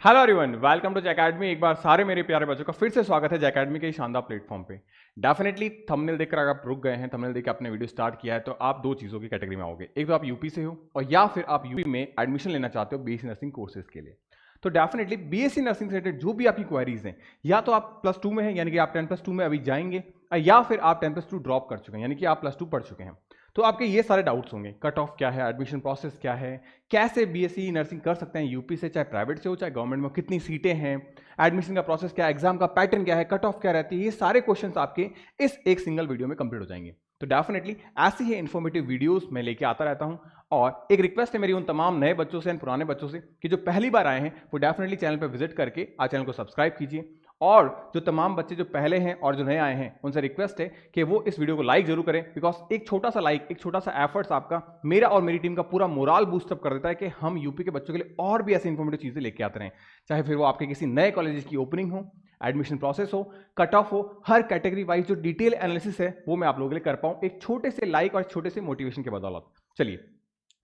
Hello everyone, welcome to Jackademy. एक बार सारे मेरे प्यारे बच्चों का फिर से स्वागत है जैकेडमी के इस शानदार प्लेटफॉर्म पे। डेफिनेटली थंबनेल देखकर अगर आप रुक गए हैं, थंबनेल देख के आपने वीडियो स्टार्ट किया है, तो आप दो चीज़ों की कैटेगरी में आओगे। एक तो आप यूपी से हो और या फिर आप यूपी में एडमिशन लेना चाहते हो बीएससी नर्सिंग कोर्सेज के लिए। तो डेफिनेटली बीएससी नर्सिंग से रिलेटेड जो भी आपकी क्वेरीज हैं, या तो आप +2 में हैं यानी कि आप 10+2 में अभी जाएंगे, या फिर आप 10+2 ड्रॉप कर चुके हैं यानी कि आप +2 पढ़ चुके हैं, तो आपके ये सारे डाउट्स होंगे। कट ऑफ क्या है, एडमिशन प्रोसेस क्या है, कैसे बीएससी नर्सिंग कर सकते हैं यूपी से, चाहे प्राइवेट से हो चाहे गवर्नमेंट में, कितनी सीटें हैं, एडमिशन का प्रोसेस क्या है, एग्जाम का पैटर्न क्या है, कट ऑफ क्या रहती है, ये सारे क्वेश्चंस आपके इस एक सिंगल वीडियो में कंप्लीट हो जाएंगे। तो डेफिनेटली ऐसी ही इन्फॉर्मेटिव वीडियोस मैं लेके आता रहता हूं। और एक रिक्वेस्ट है मेरी उन तमाम नए बच्चों से, पुराने बच्चों से, कि जो पहली बार आए हैं वो डेफिनेटली चैनल पर विजिट करके आज चैनल को सब्सक्राइब कीजिए। और जो तमाम बच्चे जो पहले हैं और जो नए आए हैं, उनसे रिक्वेस्ट है कि वो इस वीडियो को लाइक जरूर करें, बिकॉज एक छोटा सा लाइक, एक छोटा सा एफर्ट्स आपका, मेरा और मेरी टीम का पूरा मोराल बूस्टअप कर देता है कि हम यूपी के बच्चों के लिए और भी ऐसी इंफॉर्मेटिव चीजें लेके आते रहें। चाहे फिर वो आपके किसी नए कॉलेज की ओपनिंग हो, एडमिशन प्रोसेस हो, कट ऑफ हो, हर कैटेगरी वाइज जो डिटेल एनालिसिस है वो मैं आप लोगों के लिए कर पाऊं एक छोटे से लाइक और छोटे से मोटिवेशन के बदौलत। चलिए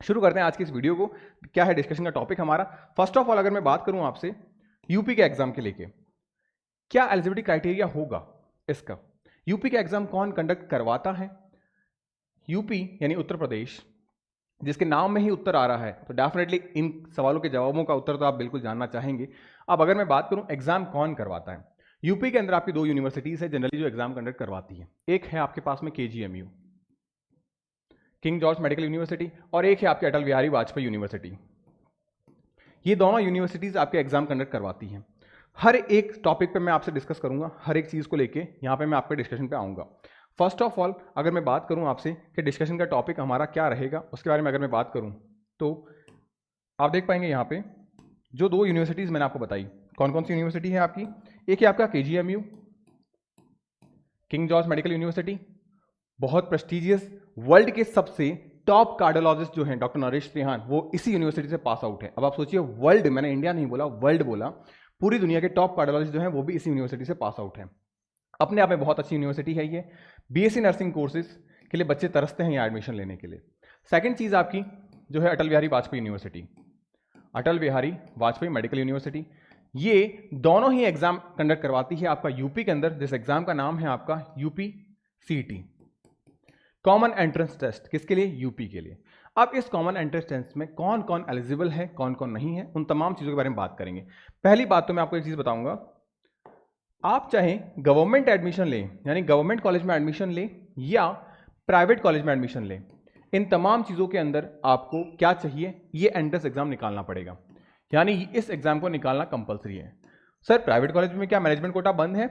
शुरू करते हैं आज की इस वीडियो को। क्या है डिस्कशन का टॉपिक हमारा? फर्स्ट ऑफ ऑल अगर मैं बात करूं आपसे यूपी के एग्जाम के लेके, क्या एलिजिबिलिटी क्राइटेरिया होगा इसका, यूपी का एग्जाम कौन कंडक्ट करवाता है? यूपी यानी उत्तर प्रदेश, जिसके नाम में ही उत्तर आ रहा है, तो डेफिनेटली इन सवालों के जवाबों का उत्तर तो आप बिल्कुल जानना चाहेंगे। अब अगर मैं बात करूं एग्जाम कौन करवाता है, यूपी के अंदर आपकी दो यूनिवर्सिटीज है जनरली जो एग्जाम कंडक्ट करवाती है। एक है आपके पास में KGMU, king George medical university, और एक है आपके अटल बिहारी वाजपेयी यूनिवर्सिटी। ये दोनों यूनिवर्सिटीज आपके एग्जाम कंडक्ट करवाती हैं। हर एक टॉपिक पे मैं आपसे डिस्कस करूंगा, हर एक चीज़ को लेके यहाँ पे मैं आपके डिस्कशन पे आऊँगा। फर्स्ट ऑफ ऑल अगर मैं बात करूँ आपसे कि डिस्कशन का टॉपिक हमारा क्या रहेगा, उसके बारे में अगर मैं बात करूँ तो आप देख पाएंगे यहाँ पे जो दो यूनिवर्सिटीज़ मैंने आपको बताई, कौन कौन सी यूनिवर्सिटी है आपकी। एक है आपका KGMU, king George medical university, बहुत प्रेस्टिजियस, वर्ल्ड के सबसे टॉप कार्डियोलॉजिस्ट जो हैं डॉक्टर नरेश त्रिहान, वो इसी यूनिवर्सिटी से पास आउट है। अब आप सोचिए, वर्ल्ड, मैंने इंडिया नहीं बोला, वर्ल्ड बोला, पूरी दुनिया के टॉप कार्डियोलॉजिस्ट जो हैं वो भी इसी यूनिवर्सिटी से पास आउट हैं। अपने आप में बहुत अच्छी यूनिवर्सिटी है ये। बीएससी नर्सिंग कोर्सेज के लिए बच्चे तरसते हैं यहाँ एडमिशन लेने के लिए। सेकंड चीज़ आपकी जो है Atal Bihari Vajpayee university, Atal Bihari Vajpayee medical university, ये दोनों ही एग्जाम कंडक्ट करवाती है आपका यूपी के अंदर, जिस एग्जाम का नाम है आपका UP CET, common entrance test. किसके लिए? यूपी के लिए। अब इस कॉमन एंट्रेंस टेस्ट में कौन कौन एलिजिबल है, कौन कौन नहीं है, उन तमाम चीज़ों के बारे में बात करेंगे। पहली बात तो मैं आपको एक चीज़ बताऊंगा, आप चाहे गवर्नमेंट एडमिशन लें यानी गवर्नमेंट कॉलेज में एडमिशन लें या प्राइवेट कॉलेज में एडमिशन लें, इन तमाम चीज़ों के अंदर आपको क्या चाहिए, ये एंट्रेंस एग्जाम निकालना पड़ेगा, यानी इस एग्जाम को निकालना कंपलसरी है। सर प्राइवेट कॉलेज में क्या मैनेजमेंट कोटा बंद है?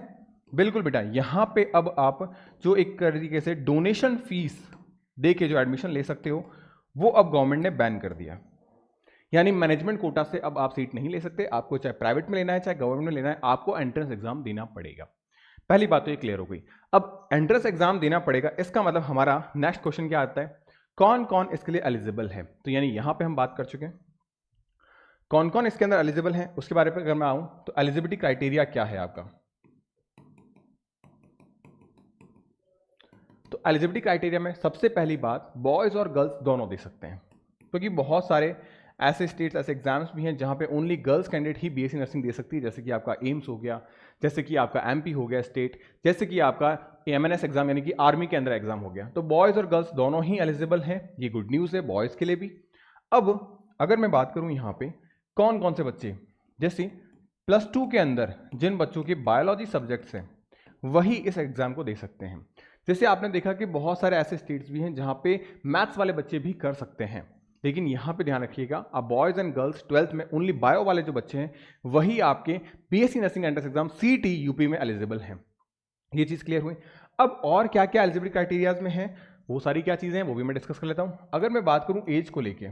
बिल्कुल बेटा, यहाँ पे अब आप जो एक तरीके से डोनेशन फीस दे के जो एडमिशन ले सकते हो, वो अब गवर्नमेंट ने बैन कर दिया। यानी मैनेजमेंट कोटा से अब आप सीट नहीं ले सकते, आपको चाहे प्राइवेट में लेना है चाहे गवर्नमेंट में लेना है, आपको एंट्रेंस एग्जाम देना पड़ेगा। पहली बात तो ये क्लियर हो गई। अब एंट्रेंस एग्जाम देना पड़ेगा, इसका मतलब हमारा नेक्स्ट क्वेश्चन क्या आता है, कौन कौन इसके लिए एलिजिबल है। तो यानी यहां पे हम बात कर चुके हैं कौन कौन इसके अंदर एलिजिबल है। उसके बारे में अगर मैं आऊं तो एलिजिबिलिटी क्राइटेरिया क्या है आपका, तो एलिजिबिलिटी क्राइटेरिया में सबसे पहली बात, बॉयज और गर्ल्स दोनों दे सकते हैं, क्योंकि बहुत सारे ऐसे स्टेट्स, ऐसे एग्जाम्स भी हैं जहां पे ओनली गर्ल्स कैंडिडेट ही बीएससी नर्सिंग दे सकती है, जैसे कि आपका एम्स हो गया, जैसे कि आपका एमपी हो गया स्टेट, जैसे कि आपका एमएनएस एग्जाम यानी कि आर्मी के अंदर एग्जाम हो गया। तो बॉयज और गर्ल्स दोनों ही एलिजिबल हैं, ये गुड न्यूज़ है बॉयज़ के लिए भी। अब अगर मैं बात करूं यहाँ पे कौन कौन से बच्चे, जैसे +2 के अंदर जिन बच्चों के बायोलॉजी सब्जेक्ट्स हैं वही इस एग्जाम को दे सकते हैं। जैसे आपने देखा कि बहुत सारे ऐसे स्टेट्स भी हैं जहां पे मैथ्स वाले बच्चे भी कर सकते हैं, लेकिन यहां पे ध्यान रखिएगा, अब बॉयज एंड गर्ल्स 12th में ओनली बायो वाले जो बच्चे हैं वही आपके BSc nursing entrance exam CET UP में एलिजिबल हैं। ये चीज़ क्लियर हुई। अब और क्या क्या एलिजिबिलिटी क्राइटेरियाज में है, वो सारी क्या चीज़ें हैं वो भी मैं डिस्कस कर लेता हूँ। अगर मैं बात करूँ एज को लेके,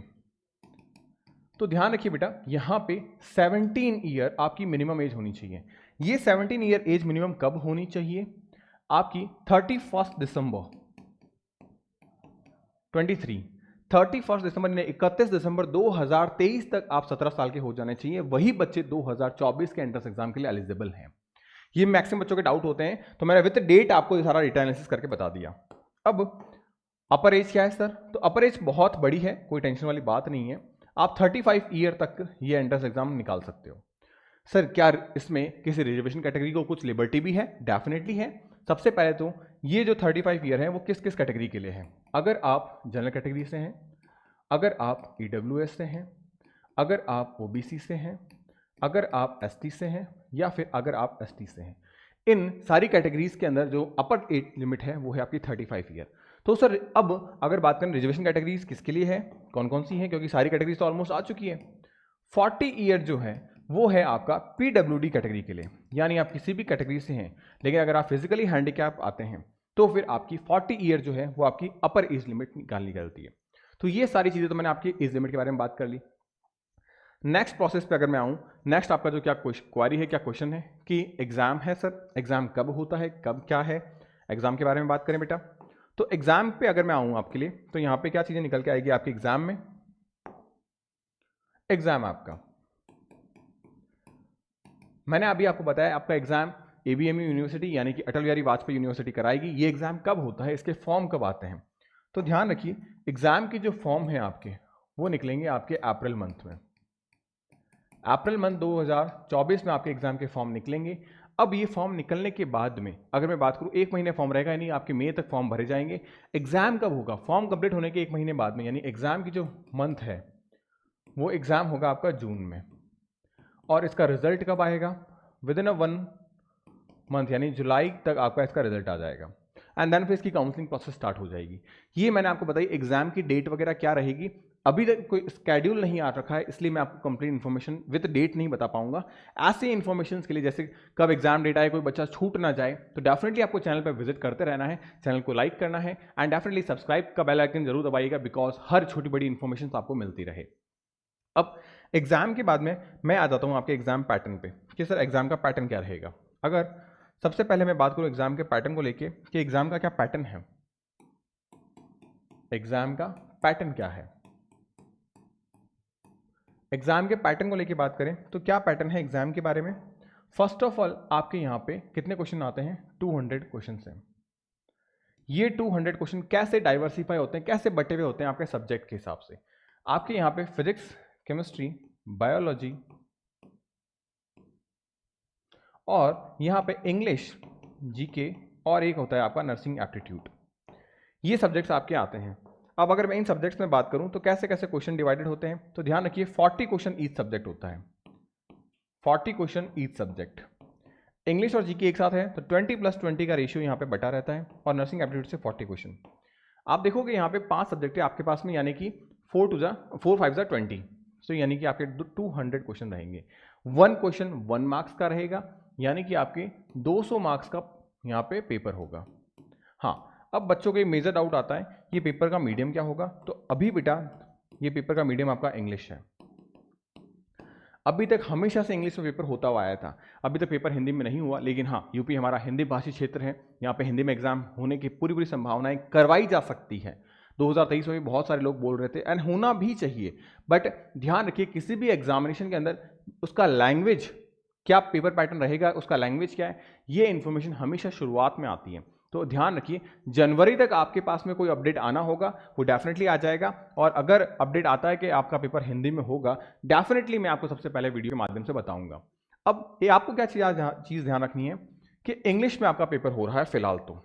तो ध्यान रखिए बेटा, यहाँ पे 17 ईयर आपकी मिनिमम एज होनी चाहिए। ये 17 ईयर एज मिनिमम कब होनी चाहिए? आपकी 31 दिसंबर 23, 31 दिसंबर ने 31 दिसंबर 2023 तक आप 17 साल के हो जाने चाहिए। वही बच्चे 2024 के एंट्रेंस एग्जाम के लिए एलिजिबल हैं। ये मैक्सिमम बच्चों के डाउट होते हैं, तो मैंने विद डेट आपको ये सारा डेटा एनालिसिस करके बता दिया। अब अपर एज क्या है सर? तो अपर एज बहुत बड़ी है, कोई टेंशन वाली बात नहीं है, आप 35 ईयर तक ये एंट्रेंस एग्जाम निकाल सकते हो। सर क्या इसमें किसी रिजर्वेशन कैटेगरी को कुछ लिबर्टी भी है? डेफिनेटली है। सबसे पहले तो ये जो 35 ईयर है वो किस किस कैटेगरी के लिए है? अगर आप जनरल कैटेगरी से हैं, अगर आप EWS से हैं, अगर आप OBC से हैं, अगर आप ST से हैं, या फिर अगर आप ST से हैं, इन सारी कैटेगरीज के अंदर जो अपर एज लिमिट है वो है आपकी 35 ईयर। तो सर अब अगर बात करें रिजर्वेशन कैटेगरीज किसके लिए है, कौन कौन सी हैं, क्योंकि सारी कैटेगरीज तो ऑलमोस्ट आ चुकी है। 40 ईयर जो है वो है आपका PWD कैटेगरी के लिए, यानी आप किसी भी कैटेगरी से हैं लेकिन अगर आप फिजिकली हैंडीकैप आते हैं तो फिर आपकी 40 ईयर जो है वो आपकी अपर एज लिमिट निकालनी करती है। तो ये सारी चीज़ें तो मैंने आपकी एज लिमिट के बारे में बात कर ली। नेक्स्ट प्रोसेस पे अगर मैं आऊँ, नेक्स्ट आपका जो क्या क्वारी है, क्या क्वेश्चन है कि एग्जाम है सर, एग्जाम कब होता है, कब क्या है, एग्जाम के बारे में बात करें बेटा। तो एग्जाम पे अगर मैं आऊँ आपके लिए तो यहाँ पे क्या चीज़ें निकल के आएगी आपके एग्जाम में। एग्जाम आपका, मैंने अभी आपको बताया आपका एग्जाम ABMU यूनिवर्सिटी यानी कि अटल बिहारी वाजपेयी यूनिवर्सिटी कराएगी। ये एग्जाम कब होता है, इसके फॉर्म कब आते हैं, तो ध्यान रखिए एग्जाम की जो फॉर्म है आपके वो निकलेंगे आपके अप्रैल मंथ में। अप्रैल मंथ 2024 में आपके एग्जाम के फॉर्म निकलेंगे। अब ये फॉर्म निकलने के बाद में अगर मैं बात करूँ 1 महीने फॉर्म रहेगा, यानी आपके मई तक फॉर्म भरे जाएंगे। एग्जाम कब होगा, फॉर्म कंप्लीट होने के 1 महीने बाद में, यानी एग्जाम की जो मंथ है वो एग्जाम होगा आपका जून में। और इसका रिजल्ट कब आएगा, विद इन 1 मंथ यानी जुलाई तक आपका इसका रिजल्ट आ जाएगा। एंड देन फिर इसकी काउंसलिंग प्रोसेस स्टार्ट हो जाएगी। ये मैंने आपको बताई एग्जाम की डेट वगैरह क्या रहेगी। अभी तक कोई स्केड्यूल नहीं आ रखा है इसलिए मैं आपको कंप्लीट इन्फॉर्मेशन विद डेट नहीं बता पाऊंगा। ऐसे इन्फॉर्मेशन के लिए जैसे कब एग्जाम डेट आए, कोई बच्चा छूट ना जाए, तो डेफिनेटली आपको चैनल पर विजिट करते रहना है, चैनल को लाइक करना है एंड डेफिनेटली सब्सक्राइब का बेल आइकन जरूर दबाइएगा, बिकॉज हर छोटी बड़ी इन्फॉर्मेशन आपको मिलती रहे। अब एग्जाम के बाद में मैं आ जाता हूँ आपके एग्जाम पैटर्न पे कि सर एग्जाम का पैटर्न क्या रहेगा। अगर सबसे पहले मैं बात करूँ एग्जाम के पैटर्न को लेके कि एग्जाम का क्या पैटर्न है, एग्जाम का पैटर्न क्या है। एग्जाम के पैटर्न को लेके बात करें तो क्या पैटर्न है एग्जाम के बारे में। फर्स्ट ऑफ ऑल आपके यहाँ पे कितने क्वेश्चन आते हैं, 200 क्वेश्चन हैं। ये 200 क्वेश्चन कैसे डाइवर्सिफाई होते हैं, कैसे बटे हुए होते हैं आपके सब्जेक्ट के हिसाब से। आपके यहाँ पे फिजिक्स, केमिस्ट्री, बायोलॉजी और यहाँ पे इंग्लिश, GK और एक होता है आपका नर्सिंग एप्टीट्यूड। ये सब्जेक्ट्स आपके आते हैं। अब अगर मैं इन सब्जेक्ट्स में बात करूं तो कैसे कैसे क्वेश्चन डिवाइडेड होते हैं, तो ध्यान रखिए 40 क्वेश्चन ईच सब्जेक्ट होता है, 40 क्वेश्चन ईच सब्जेक्ट। इंग्लिश और GK एक साथ है तो 20+20 का रेशियो यहाँ पे बटा रहता है और नर्सिंग एप्टीट्यूड से 40 क्वेश्चन। आप देखोगे यहाँ पे 5 सब्जेक्ट है आपके पास में, यानी कि 4 5 20, तो यानी कि आपके 200 क्वेश्चन रहेंगे। 1 क्वेश्चन 1 मार्क्स का रहेगा, यानी कि आपके 200 मार्क्स का यहाँ पे पेपर होगा। हाँ, अब बच्चों को एक मेजर डाउट आता है ये पेपर का मीडियम क्या होगा, तो अभी बेटा ये पेपर का मीडियम आपका इंग्लिश है। अभी तक हमेशा से इंग्लिश में पेपर होता हुआ आया था, अभी तक पेपर हिंदी में नहीं हुआ, लेकिन हाँ यूपी हमारा हिंदी भाषी क्षेत्र है, यहाँ पे हिंदी में एग्जाम होने की पूरी पूरी संभावनाएं करवाई जा सकती है। 2023 में भी बहुत सारे लोग बोल रहे थे एंड होना भी चाहिए, बट ध्यान रखिए किसी भी एग्जामिनेशन के अंदर उसका लैंग्वेज क्या पेपर पैटर्न रहेगा, उसका लैंग्वेज क्या है, ये इन्फॉर्मेशन हमेशा शुरुआत में आती है। तो ध्यान रखिए जनवरी तक आपके पास में कोई अपडेट आना होगा, वो डेफिनेटली आ जाएगा। और अगर अपडेट आता है कि आपका पेपर हिंदी में होगा, डेफिनेटली मैं आपको सबसे पहले वीडियो के माध्यम से बताऊंगा। अब ये आपको क्या चीज़ ध्यान रखनी है कि इंग्लिश में आपका पेपर हो रहा है फिलहाल, तो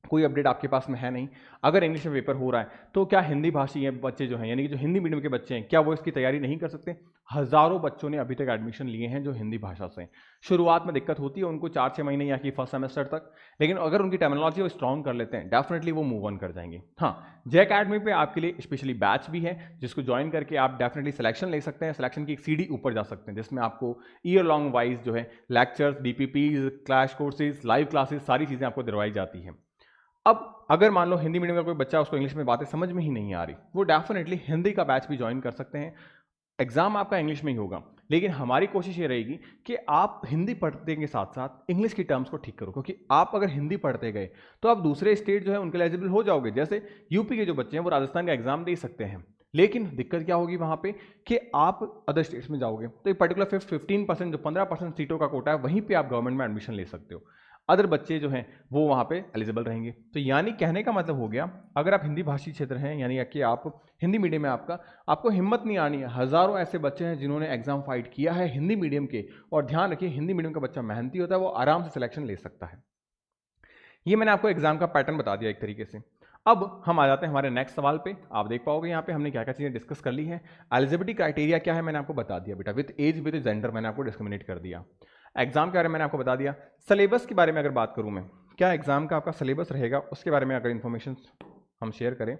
कोई अपडेट आपके पास में है नहीं। अगर इंग्लिश में पेपर हो रहा है तो क्या हिंदी भाषी बच्चे जो हैं, यानी कि जो हिंदी मीडियम के बच्चे हैं, क्या वो इसकी तैयारी नहीं कर सकते? हज़ारों बच्चों ने अभी तक एडमिशन लिए हैं जो हिंदी भाषा से। शुरुआत में दिक्कत होती है उनको 4-6 महीने या कि फर्स्ट सेमेस्टर तक, लेकिन अगर उनकी टर्मिनोलॉजी वो स्ट्रॉन्ग कर लेते हैं डेफिनेटली वो मूव ऑन कर जाएंगे। हाँ, जे अकेडमी पे आपके लिए स्पेशली बैच भी है जिसको ज्वाइन करके आप डेफिनेटली सिलेक्शन ले सकते हैं, सिलेक्शन की एक सीढ़ी ऊपर जा सकते हैं, जिसमें आपको ईयर लॉन्ग वाइज जो है lectures, DPPs, clash courses, live classes, सारी चीज़ें आपको दिलवाई जाती हैं। अब अगर मान लो हिंदी मीडियम का कोई बच्चा, उसको इंग्लिश में बातें समझ में ही नहीं आ रही, वो डेफिनेटली हिंदी का बैच भी ज्वाइन कर सकते हैं। एग्जाम आपका इंग्लिश में ही होगा, लेकिन हमारी कोशिश ये रहेगी कि आप हिंदी पढ़ने के साथ साथ इंग्लिश की टर्म्स को ठीक करो, क्योंकि आप अगर हिंदी पढ़ते गए तो आप दूसरे स्टेट जो है उनके लिए एलिजिबल हो जाओगे। जैसे यूपी के जो बच्चे हैं वो राजस्थान का एग्जाम दे सकते हैं, लेकिन दिक्कत क्या होगी वहां पे कि आप अदर स्टेट्स में जाओगे तो एक पर्टिकुलर 15% जो 15% सीटों का कोटा है वहीं पे आप गवर्नमेंट में एडमिशन ले सकते हो। अदर बच्चे जो हैं वो वहाँ पे एलिजिबल रहेंगे। तो यानी कहने का मतलब हो गया, अगर आप हिंदी भाषी क्षेत्र हैं, यानी कि आप हिंदी मीडियम में आपको हिम्मत नहीं आनी है। हज़ारों ऐसे बच्चे हैं जिन्होंने एग्जाम फाइट किया है हिंदी मीडियम के, और ध्यान रखिए हिंदी मीडियम का बच्चा मेहनती होता है, वो आराम से सिलेक्शन ले सकता है। ये मैंने आपको एग्जाम का पैटर्न बता दिया एक तरीके से। अब हम आ जाते हैं हमारे नेक्स्ट सवाल पे। आप देख पाओगे यहाँ पे हमने क्या क्या चीज़ें डिस्कस कर ली है। एलिजिबिलिटी क्राइटेरिया क्या है मैंने आपको बता दिया बेटा, विद एज विद जेंडर मैंने आपको डिस्क्रिमिनेट कर दिया। एग्जाम के बारे में मैंने आपको बता दिया। सिलेबस के बारे में अगर बात करूँ मैं, क्या एग्जाम का आपका सिलेबस रहेगा, उसके बारे में अगर इन्फॉर्मेशन हम शेयर करें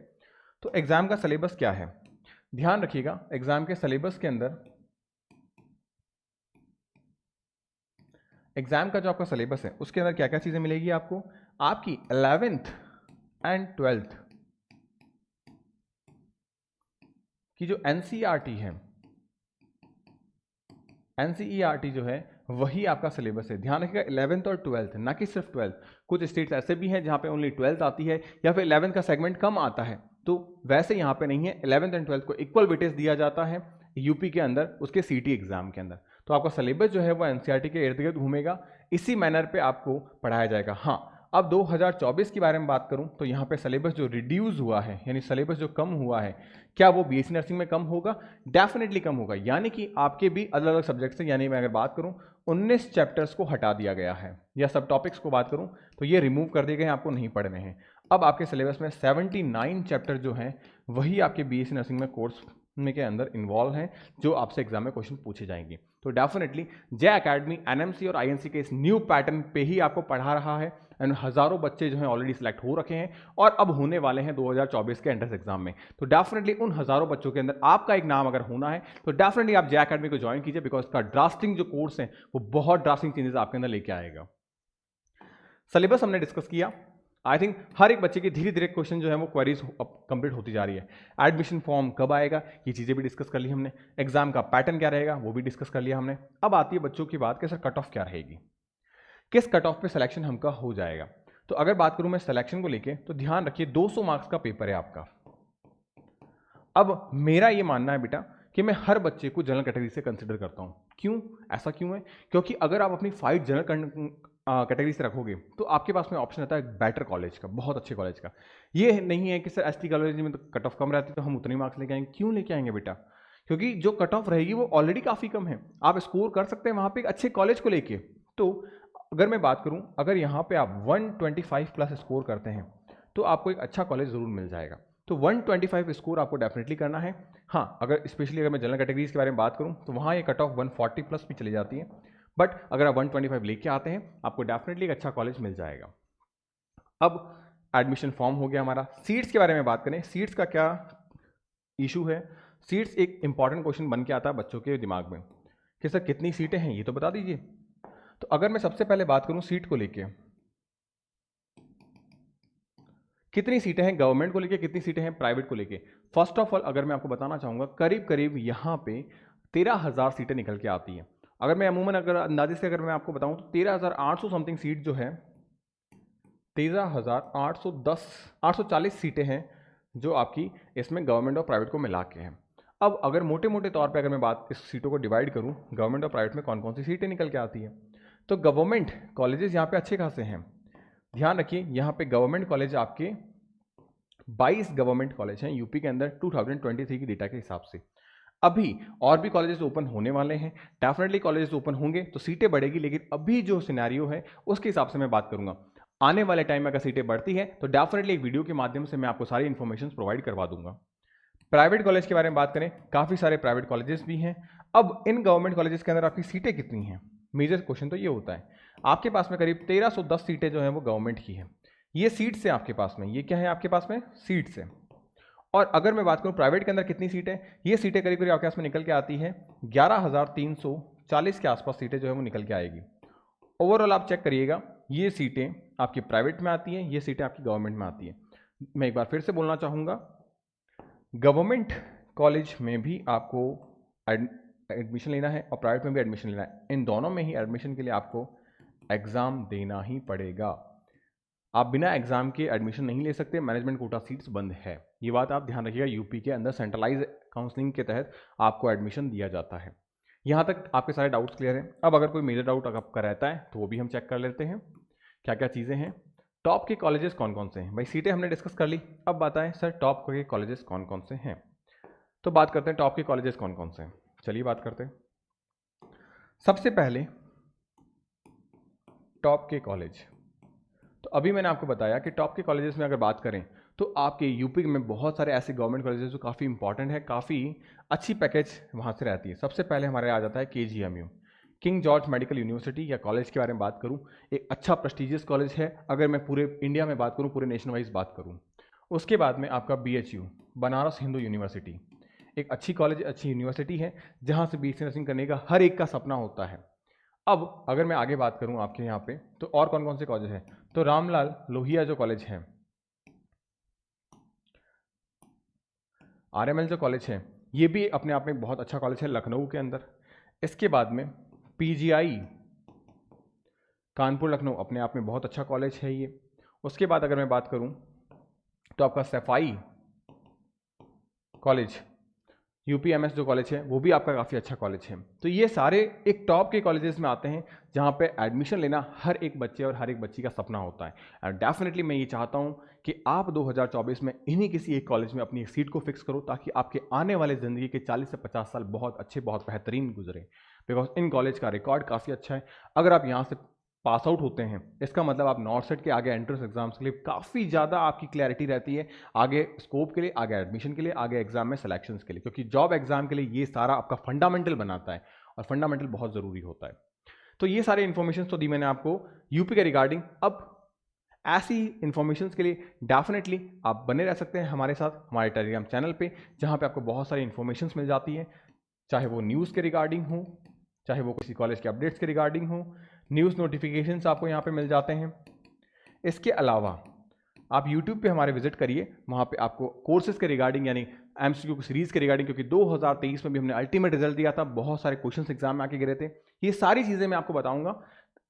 तो एग्जाम का सिलेबस क्या है। ध्यान रखिएगा एग्जाम के सिलेबस के अंदर, एग्जाम का जो आपका सिलेबस है उसके अंदर क्या क्या चीज़ें मिलेगी आपको। आपकी 11th एंड 12th की जो एनसीईआरटी है, एनसीईआरटी जो है वही आपका सिलेबस है। ध्यान रखिएगा 11th और 12th, ना कि सिर्फ 12th। कुछ स्टेट्स ऐसे भी हैं जहाँ पे ओनली 12th आती है या फिर 11th का सेगमेंट कम आता है, तो वैसे यहाँ पे नहीं है। 11th एंड 12th को इक्वल वेटेज दिया जाता है यूपी के अंदर उसके सीटी एग्जाम के अंदर। तो आपका सिलेबस जो है वो एनसीईआरटी के इर्द गिर्द घूमेगा, इसी मैनर पे आपको पढ़ाया जाएगा। हाँ, अब 2024 के बारे में बात करूं तो यहाँ पे सिलेबस जो रिड्यूस हुआ है, यानी सिलेबस जो कम हुआ है, क्या वो बीएससी नर्सिंग में कम होगा? डेफिनेटली कम होगा। यानी कि आपके भी अलग अलग सब्जेक्ट से, यानी मैं अगर बात करूं 19 चैप्टर्स को हटा दिया गया है, या सब टॉपिक्स को बात करूं तो ये रिमूव कर दिए गए हैं, आपको नहीं पढ़ने हैं। अब आपके सिलेबस में 79 चैप्टर जो हैं वही आपके बीएससी नर्सिंग में कोर्स में के अंदर इन्वॉल्व हैं, जो आपसे एग्जाम में क्वेश्चन पूछे जाएंगे। तो डेफिनेटली जय अकेडमी एनएमसी और आईएनसी के इस न्यू पैटर्न पे ही आपको पढ़ा रहा है, एंड हजारों बच्चे जो हैं ऑलरेडी सिलेक्ट हो रखे हैं और अब होने वाले हैं 2024 के एंट्रेंस एग्जाम में। तो डेफिनेटली उन हजारों बच्चों के अंदर आपका एक नाम अगर होना है तो डेफिनेटली आप जय अकेडमी को ज्वाइन कीजिए, बिकॉज का ड्रास्टिंग जो कोर्स है वो बहुत ड्रास्टिंग चेंजेस आपके अंदर लेके आएगा। सिलेबस हमने डिस्कस किया। आई थिंक हर एक बच्चे की धीरे धीरे क्वेश्चन जो है वो क्वेरीज कंप्लीट होती जा रही है। एडमिशन फॉर्म कब आएगा ये चीज़ें भी डिस्कस कर ली हमने। एग्जाम का पैटर्न क्या रहेगा वो भी डिस्कस कर लिया हमने। अब आती है बच्चों की बात कि सर कट ऑफ क्या रहेगी, किस कट ऑफ पे सिलेक्शन हमका हो जाएगा। तो अगर बात करूं मैं सिलेक्शन को लेके तो ध्यान रखिए 200 मार्क्स का पेपर है आपका। अब मेरा ये मानना है बेटा कि मैं हर बच्चे को जनरल कैटेगरी से कंसिडर करता हूं। क्यों, ऐसा क्यों है? क्योंकि अगर आप अपनी फाइट जनरल कैटेगरी से रखोगे तो आपके पास में ऑप्शन आता है बेटर कॉलेज का, बहुत अच्छे कॉलेज का। ये नहीं है कि सर एसटी कॉलेज में तो कट ऑफ कम रहती है तो हम उतने मार्क्स लेके आएंगे। क्यों लेके आएंगे बेटा? क्योंकि जो कट ऑफ रहेगी वो ऑलरेडी काफ़ी कम है। आप स्कोर कर सकते हैं वहाँ पे एक अच्छे कॉलेज को लेके। तो अगर मैं बात करूं, अगर यहाँ पे आप 125 प्लस स्कोर करते हैं तो आपको एक अच्छा कॉलेज जरूर मिल जाएगा। तो 125 स्कोर आपको डेफिनेटली करना है। हाँ, अगर स्पेशली अगर मैं जनरल कैटेगरीज के बारे में बात करूं तो वहाँ ये कट ऑफ 140 प्लस भी चली जाती है, बट अगर आप 125 लेके आते हैं आपको डेफिनेटली एक अच्छा कॉलेज मिल जाएगा। अब एडमिशन फॉर्म हो गया हमारा। सीट्स के बारे में बात करें, सीट्स का क्या इशू है? सीट्स एक इंपॉर्टेंट क्वेश्चन बन के आता है बच्चों के दिमाग में कि सर कितनी सीटें हैं ये तो बता दीजिए। तो अगर मैं सबसे पहले बात करूं सीट को लेके, कितनी सीटें हैं गवर्नमेंट को लेके, कितनी सीटें हैं प्राइवेट को लेके। फर्स्ट ऑफ ऑल अगर मैं आपको बताना चाहूंगा करीब करीब यहाँ पे 13,000 सीटें निकल के आती हैं। अगर मैं अमूमन अगर अंदाजे से अगर मैं आपको बताऊं तो 13,800 समथिंग सीट जो है, 13,810 840 सीटें हैं जो आपकी इसमें गवर्नमेंट और प्राइवेट को मिला के हैं। अब अगर मोटे मोटे तौर पे अगर मैं बात इस सीटों को डिवाइड करूं गवर्नमेंट और प्राइवेट में कौन कौन सी सीटें निकल के आती हैं, तो गवर्नमेंट कॉलेजेस यहाँ पे अच्छे खासे हैं। ध्यान रखिए यहाँ पे गवर्नमेंट कॉलेज आपके 22 गवर्नमेंट कॉलेज हैं यूपी के अंदर 2023 की डेटा के हिसाब से। अभी और भी कॉलेजेस ओपन होने वाले हैं, डेफिनेटली कॉलेजेस ओपन होंगे तो सीटें बढ़ेगी, लेकिन अभी जो सिनेरियो है उसके हिसाब से मैं बात करूंगा। आने वाले टाइम में अगर सीटें बढ़ती है तो डेफिनेटली एक वीडियो के माध्यम से मैं आपको सारी इन्फॉर्मेशन प्रोवाइड करवा दूंगा। प्राइवेट कॉलेज के बारे में बात करें, काफ़ी सारे प्राइवेट कॉलेजेस भी हैं। अब इन गवर्नमेंट कॉलेजेस के अंदर आपकी सीटें कितनी हैं, मेजर क्वेश्चन तो ये होता है। आपके पास में करीब 1310 सीटें जो हैं वो गवर्नमेंट की हैं। ये सीट्स हैं आपके पास में, ये क्या है आपके पास में सीट्स हैं। और अगर मैं बात करूं प्राइवेट के अंदर कितनी सीटें, ये सीटें करीब करीब आपके पास में निकल के आती है 11,340 के आसपास सीटें जो है वो निकल के आएगी। ओवरऑल आप चेक करिएगा, ये सीटें आपकी प्राइवेट में आती हैं, ये सीटें आपकी गवर्नमेंट में आती हैं। मैं एक बार फिर से बोलना चाहूँगा, गवर्नमेंट कॉलेज में भी आपको एडमिशन लेना है और प्राइवेट में भी एडमिशन लेना है। इन दोनों में ही एडमिशन के लिए आपको एग्ज़ाम देना ही पड़ेगा। आप बिना एग्जाम के एडमिशन नहीं ले सकते, मैनेजमेंट कोटा सीट्स बंद है। ये बात आप ध्यान रखिएगा, यूपी के अंदर सेंट्रलाइज काउंसलिंग के तहत आपको एडमिशन दिया जाता है। यहाँ तक आपके सारे डाउट्स क्लियर हैं। अब अगर कोई मेजर डाउट आपका रहता है तो वो भी हम चेक कर लेते हैं। क्या क्या चीज़ें हैं, टॉप के कॉलेजेस कौन कौन से हैं। भाई सीटें हमने डिस्कस कर ली, अब बताएं सर टॉप के कॉलेजेस कौन कौन से हैं। तो बात करते हैं टॉप के कॉलेजेस कौन कौन से हैं। चलिए बात करते हैं। सबसे पहले टॉप के कॉलेज, तो अभी मैंने आपको बताया कि टॉप के कॉलेजेस में अगर बात करें तो आपके यूपी में बहुत सारे ऐसे गवर्नमेंट कॉलेजेस जो काफ़ी इंपॉर्टेंट है, काफ़ी अच्छी पैकेज वहाँ से रहती है। सबसे पहले हमारे आ जाता है KGMU, king George medical university. या कॉलेज के बारे में बात करूँ, एक अच्छा प्रेस्टिजियस कॉलेज है अगर मैं पूरे इंडिया में बात करूँ, पूरे नेशन वाइज बात करूँ। उसके बाद में आपका BHU, बनारस हिंदू यूनिवर्सिटी, एक अच्छी कॉलेज, अच्छी यूनिवर्सिटी है जहाँ से BSc नर्सिंग करने का हर एक का सपना होता है। अब अगर मैं आगे बात करूं आपके यहाँ पे, तो और कौन कौन से कॉलेज हैं, तो रामलाल लोहिया जो कॉलेज है, RML जो कॉलेज है, ये भी अपने आप में बहुत अच्छा कॉलेज है लखनऊ के अंदर। इसके बाद में PGI कानपुर लखनऊ, अपने आप में बहुत अच्छा कॉलेज है ये। उसके बाद अगर मैं बात करूं तो आपका सफाई कॉलेज, UPMS जो कॉलेज है वो भी आपका काफ़ी अच्छा कॉलेज है। तो ये सारे एक टॉप के कॉलेजेस में आते हैं जहाँ पे एडमिशन लेना हर एक बच्चे और हर एक बच्ची का सपना होता है। और डेफिनेटली मैं ये चाहता हूँ कि आप 2024 में इन्हीं किसी एक कॉलेज में अपनी एक सीट को फिक्स करो, ताकि आपके आने वाले ज़िंदगी के 40 से 50 साल बहुत अच्छे, बहुत बेहतरीन गुजरे। बिकॉज इन कॉलेज का रिकॉर्ड काफ़ी अच्छा है। अगर आप यहाँ से पास आउट होते हैं, इसका मतलब आप नॉर्थ सेट के आगे एंट्रेंस एग्जाम्स के लिए काफ़ी ज़्यादा आपकी क्लैरिटी रहती है, आगे स्कोप के लिए, आगे एडमिशन के लिए, आगे एग्जाम में सिलेक्शंस के लिए, क्योंकि जॉब एग्जाम के लिए ये सारा आपका फंडामेंटल बनाता है और फंडामेंटल बहुत ज़रूरी होता है। तो ये सारे इन्फॉर्मेशन तो दी मैंने आपको यूपी के रिगार्डिंग। अब ऐसी इन्फॉर्मेशन के लिए डेफिनेटली आप बने रह सकते हैं हमारे साथ हमारे टेलीग्राम चैनल पे, जहाँ पे आपको बहुत सारी इन्फॉर्मेशन मिल जाती है, चाहे वो न्यूज़ के रिगार्डिंग हो, चाहे वो किसी कॉलेज के अपडेट्स के रिगार्डिंग हो, न्यूज़ नोटिफिकेशंस आपको यहाँ पे मिल जाते हैं। इसके अलावा आप YouTube पे हमारे विजिट करिए, वहाँ पे आपको कोर्सेज के रिगार्डिंग यानी MCQ सीरीज़ के रिगार्डिंग, क्योंकि 2023 में भी हमने अल्टीमेट रिजल्ट दिया था, बहुत सारे क्वेश्चंस एग्जाम में आके गिरे थे, ये सारी चीज़ें मैं आपको बताऊंगा।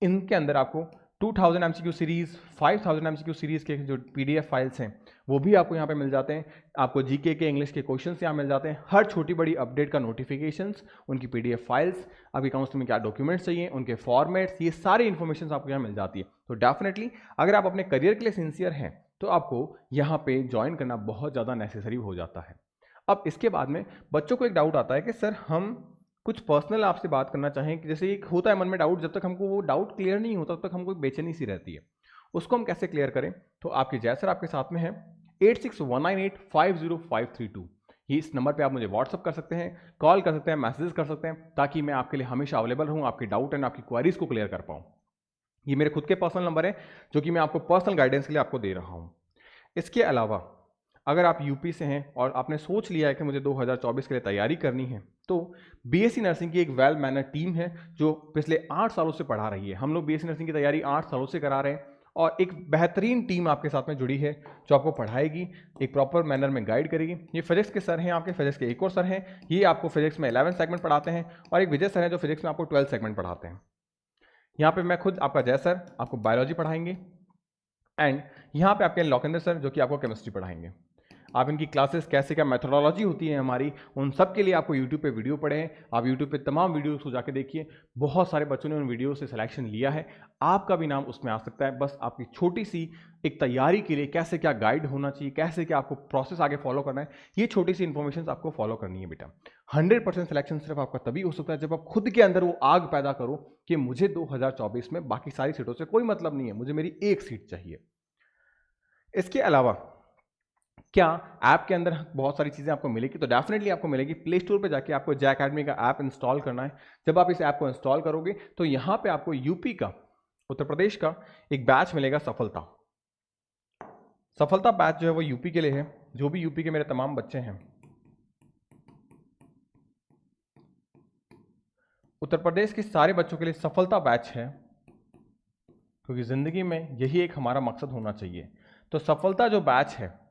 इनके अंदर आपको 2000 MCQ सीरीज़, 5000 MCQ सीरीज़ के जो PDF फाइल्स हैं वो भी आपको यहाँ पे मिल जाते हैं। आपको GK के इंग्लिश के क्वेश्चंस यहाँ मिल जाते हैं, हर छोटी बड़ी अपडेट का नोटिफिकेशंस, उनकी PDF फाइल्स, आपकी काउंसिल में क्या डॉक्यूमेंट्स चाहिए, उनके फॉर्मेट्स, ये सारी इन्फॉर्मेशन आपको यहाँ मिल जाती है। तो डेफिनेटली अगर आप अपने करियर के लिए सिंसियर हैं तो आपको यहाँ पे ज्वाइन करना बहुत ज़्यादा नेसेसरी हो जाता है। अब इसके बाद में बच्चों को एक डाउट आता है कि सर हम कुछ पर्सनल आपसे बात करना चाहें, कि जैसे एक होता है मन में डाउट, जब तक हमको वो डाउट क्लियर नहीं होता तब तक हमको बेचैनी सी रहती है, उसको हम कैसे क्लियर करें। तो आपके जैसर आपके साथ में है 8619850532, ये इस नंबर पे आप मुझे व्हाट्सअप कर सकते हैं, कॉल कर सकते हैं, मैसेज कर सकते हैं, ताकि मैं आपके लिए हमेशा अवेलेबल रहूँ, आपके डाउट एंड आपकी क्वारीज को क्लियर कर पाऊँ। ये मेरे खुद के पर्सनल नंबर है जो कि मैं आपको पर्सनल गाइडेंस के लिए आपको दे रहा हूँ। इसके अलावा अगर आप यूपी से हैं और आपने सोच लिया है कि मुझे 2024 के लिए तैयारी करनी है, तो BSc नर्सिंग की एक वेल मैनर टीम है जो पिछले 8 सालों से पढ़ा रही है। हम लोग BSc नर्सिंग की तैयारी 8 सालों से करा रहे हैं और एक बेहतरीन टीम आपके साथ में जुड़ी है जो आपको पढ़ाएगी, एक प्रॉपर मैनर में गाइड करेगी। ये फिजिक्स के सर हैं, आपके फिजिक्स के एक और सर हैं, ये आपको फिजिक्स में 11 सेगमेंट पढ़ाते हैं, और एक विजय सर हैं जो फिजिक्स में आपको 12 सेगमेंट पढ़ाते हैं। यहाँ पे मैं खुद आपका जय सर आपको बायोलॉजी पढ़ाएंगे, एंड यहाँ पे आपके लॉकेंद्र सर जो कि आपको केमिस्ट्री पढ़ाएंगे। आप इनकी क्लासेस कैसे, क्या मेथोडोलॉजी होती है हमारी, उन सब के लिए आपको यूट्यूब पे वीडियो पड़े हैं, आप यूट्यूब पे तमाम वीडियोस को जाके देखिए। बहुत सारे बच्चों ने उन वीडियो से सिलेक्शन लिया है, आपका भी नाम उसमें आ सकता है। बस आपकी छोटी सी एक तैयारी के लिए कैसे क्या गाइड होना चाहिए, कैसे क्या आपको प्रोसेस आगे फॉलो करना है, ये छोटी सी इन्फॉर्मेशन आपको फॉलो करनी है बेटा। 100% सिलेक्शन सिर्फ आपका तभी हो सकता है जब आप खुद के अंदर वो आग पैदा करो कि मुझे 2024 में बाकी सारी सीटों से कोई मतलब नहीं है, मुझे मेरी एक सीट चाहिए। इसके अलावा क्या ऐप के अंदर बहुत सारी चीज़ें आपको मिलेगी, तो डेफिनेटली आपको मिलेगी। प्ले स्टोर पे जाके आपको जे अकेडमी का ऐप इंस्टॉल करना है। जब आप इस ऐप को इंस्टॉल करोगे तो यहाँ पे आपको यूपी का, उत्तर प्रदेश का एक बैच मिलेगा, सफलता बैच जो है वो यूपी के लिए है। जो भी यूपी के मेरे तमाम बच्चे हैं, उत्तर प्रदेश के सारे बच्चों के लिए सफलता बैच है, क्योंकि ज़िंदगी में यही एक हमारा मकसद होना चाहिए। तो सफलता जो बैच है,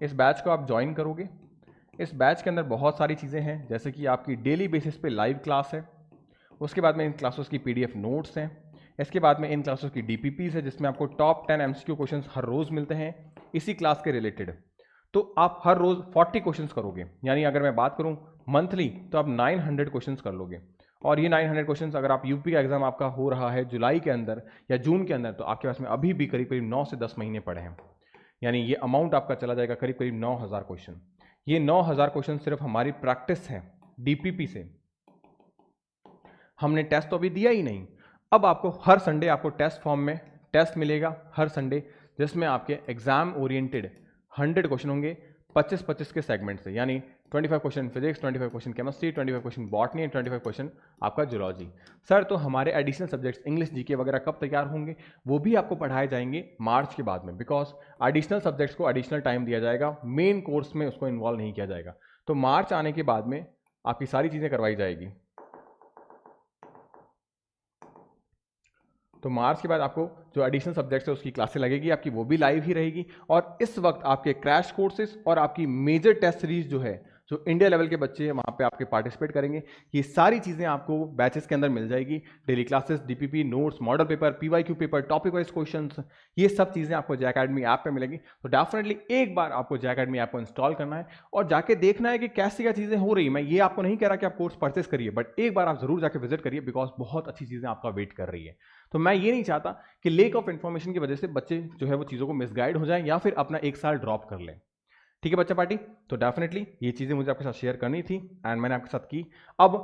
इस बैच को आप ज्वाइन करोगे। इस बैच के अंदर बहुत सारी चीज़ें हैं, जैसे कि आपकी डेली बेसिस पे लाइव क्लास है, उसके बाद में इन क्लासेस की PDF नोट्स हैं, इसके बाद में इन क्लासेस की DPPs है जिसमें आपको टॉप 10 MCQ क्वेश्चंस हर रोज़ मिलते हैं इसी क्लास के रिलेटेड। तो आप हर रोज़ 40 क्वेश्चंस करोगे, यानी अगर मैं बात करूं मंथली तो आप 900 क्वेश्चंस कर लोगे। और ये 900 क्वेश्चन अगर आप यूपी का एग्जाम आपका हो रहा है जुलाई के अंदर या जून के अंदर, तो आपके पास में अभी भी करीब करीब 9 से 10 महीने पड़े हैं। यानी ये अमाउंट आपका चला जाएगा करीब करीब 9000 क्वेश्चन। ये 9000 क्वेश्चन सिर्फ हमारी प्रैक्टिस है डीपीपी से। हमने टेस्ट तो अभी दिया ही नहीं। अब आपको हर संडे आपको टेस्ट फॉर्म में टेस्ट मिलेगा हर संडे, जिसमें आपके एग्जाम ओरिएंटेड 100 क्वेश्चन होंगे 25-25 के सेगमेंट से, यानी 25 question physics, 25 question chemistry, 25 question botany and 25 question आपका जूलॉजी। सर तो हमारे एडिशनल सब्जेक्ट्स इंग्लिश, जीके वगैरह कब तैयार होंगे? वो भी आपको पढ़ाए जाएंगे मार्च के बाद में, बिकॉज एडिशनल सब्जेक्ट्स को एडिशनल टाइम दिया जाएगा, मेन कोर्स में उसको इन्वॉल्व नहीं किया जाएगा। तो मार्च आने के बाद में आपकी सारी चीज़ें करवाई जाएगी। तो मार्च के बाद आपको जो एडिशनल सब्जेक्ट्स है उसकी क्लासेस लगेगी आपकी, वो भी लाइव ही रहेगी। और इस वक्त आपके क्रैश कोर्सेज और आपकी मेजर टेस्ट सीरीज जो है, जो इंडिया लेवल के बच्चे हैं वहाँ पे आपके पार्टिसिपेट करेंगे, ये सारी चीज़ें आपको बैचेस के अंदर मिल जाएगी। Daily classes, DPP, notes, model paper, PYQ paper, topic wise questions, ये सब चीज़ें आपको जे अकेडमी ऐप पे मिलेगी। तो डेफिनेटली एक बार आपको जे अकेडमी ऐप को इंस्टॉल करना है और जाके देखना है कि कैसी क्या चीज़ें हो रही है। मैं ये आपको नहीं कह रहा कि आप कोर्स परचेस करिए, बट एक बार आप जरूर जाके विजिट करिए, बिकॉज बहुत अच्छी चीज़ें आपका वेट कर रही है। तो मैं ये नहीं चाहता कि लेक ऑफ इन्फॉर्मेशन की वजह से बच्चे जो है वो चीज़ों को मिसगाइड हो जाएं या फिर अपना एक साल ड्रॉप कर लें। ठीक है बच्चा पार्टी, तो डेफिनेटली ये चीज़ें मुझे आपके साथ शेयर करनी थी एंड मैंने आपके साथ की। अब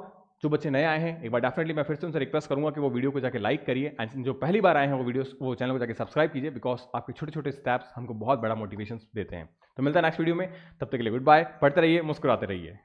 जो बच्चे नए आए हैं, एक बार डेफिनेटली मैं फिर से उनसे रिक्वेस्ट करूंगा कि वो वीडियो को जाके लाइक करिए, एंड जो पहली बार आए हैं वो चैनल को जाके सब्सक्राइब कीजिए, बिकॉज आपके छोटे छोटे स्टेप्स हमको बहुत बड़ा मोटिवेशन देते हैं। तो मिलता है नेक्स्ट वीडियो में, तब तक के लिए गुड बाय। पढ़ते रहिए, मुस्कुराते रहिए।